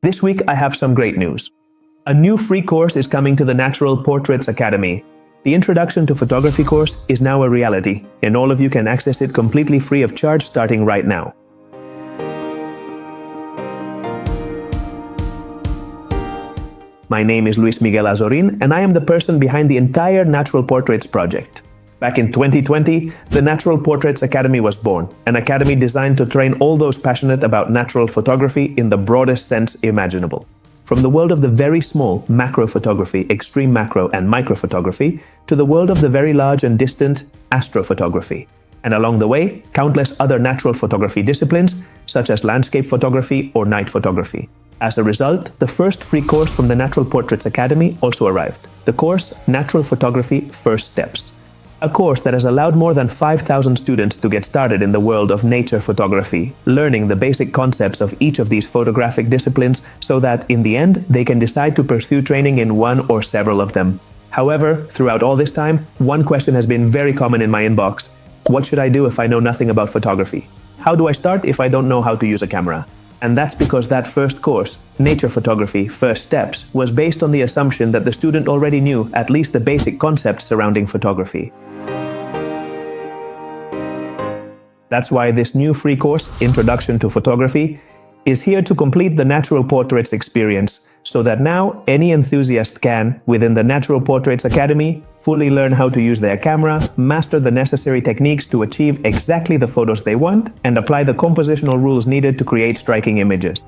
This week I have some great news. A new free course is coming to the Natural Portraits Academy. The Introduction to Photography course is now a reality, and all of you can access it completely free of charge starting right now. My name is Luis Miguel Azorin, and I am the person behind the entire Natural Portraits project. Back in 2020, the Natural Portraits Academy was born, an academy designed to train all those passionate about natural photography in the broadest sense imaginable. From the world of the very small macro photography, extreme macro and micro photography, to the world of the very large and distant astrophotography. And along the way, countless other natural photography disciplines, such as landscape photography or night photography. As a result, the first free course from the Natural Portraits Academy also arrived. The course Natural Photography First Steps. A course that has allowed more than 5,000 students to get started in the world of nature photography, learning the basic concepts of each of these photographic disciplines so that, in the end, they can decide to pursue training in one or several of them. However, throughout all this time, one question has been very common in my inbox. What should I do if I know nothing about photography? How do I start if I don't know how to use a camera? And that's because that first course, Nature Photography First Steps, was based on the assumption that the student already knew at least the basic concepts surrounding photography. That's why this new free course, Introduction to Photography, is here to complete the Natural Portraits experience, so that now any enthusiast can, within the Natural Portraits Academy, fully learn how to use their camera, master the necessary techniques to achieve exactly the photos they want, and apply the compositional rules needed to create striking images.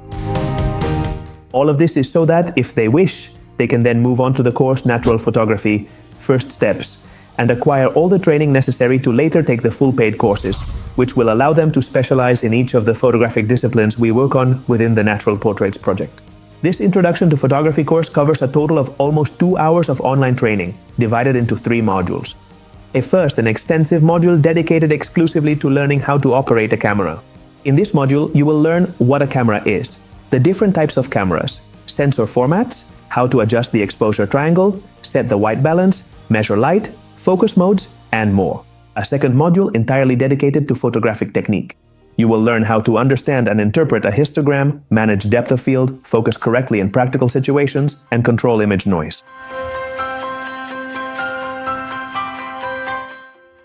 All of this is so that, if they wish, they can then move on to the course Natural Photography First Steps, and acquire all the training necessary to later take the full paid courses, which will allow them to specialize in each of the photographic disciplines we work on within the Natural Portraits project. This Introduction to Photography course covers a total of almost 2 hours of online training, divided into 3 modules. First, an extensive module dedicated exclusively to learning how to operate a camera. In this module, you will learn what a camera is, the different types of cameras, sensor formats, how to adjust the exposure triangle, set the white balance, measure light, focus modes, and more. A second module entirely dedicated to photographic technique. You will learn how to understand and interpret a histogram, manage depth of field, focus correctly in practical situations, and control image noise.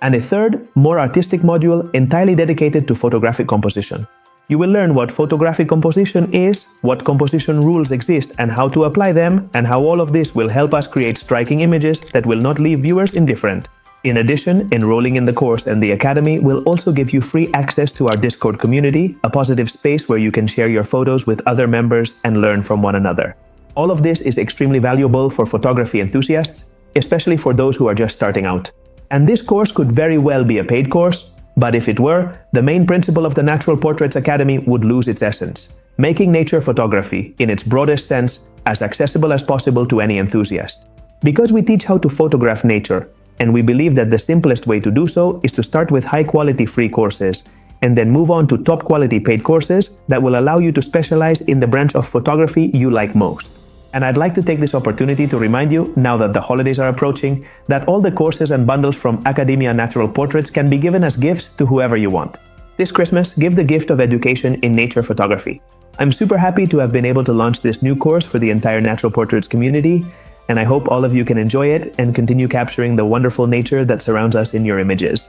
And a third, more artistic module entirely dedicated to photographic composition. You will learn what photographic composition is, what composition rules exist and how to apply them, and how all of this will help us create striking images that will not leave viewers indifferent. In addition, enrolling in the course and the Academy will also give you free access to our Discord community, a positive space where you can share your photos with other members and learn from one another. All of this is extremely valuable for photography enthusiasts, especially for those who are just starting out. And this course could very well be a paid course, but if it were, the main principle of the Natural Portraits Academy would lose its essence, making nature photography, in its broadest sense, as accessible as possible to any enthusiast. Because we teach how to photograph nature, and we believe that the simplest way to do so is to start with high-quality free courses, and then move on to top-quality paid courses that will allow you to specialize in the branch of photography you like most. And I'd like to take this opportunity to remind you, now that the holidays are approaching, that all the courses and bundles from Academia Natural Portraits can be given as gifts to whoever you want. This Christmas, give the gift of education in nature photography. I'm super happy to have been able to launch this new course for the entire Natural Portraits community, and I hope all of you can enjoy it and continue capturing the wonderful nature that surrounds us in your images.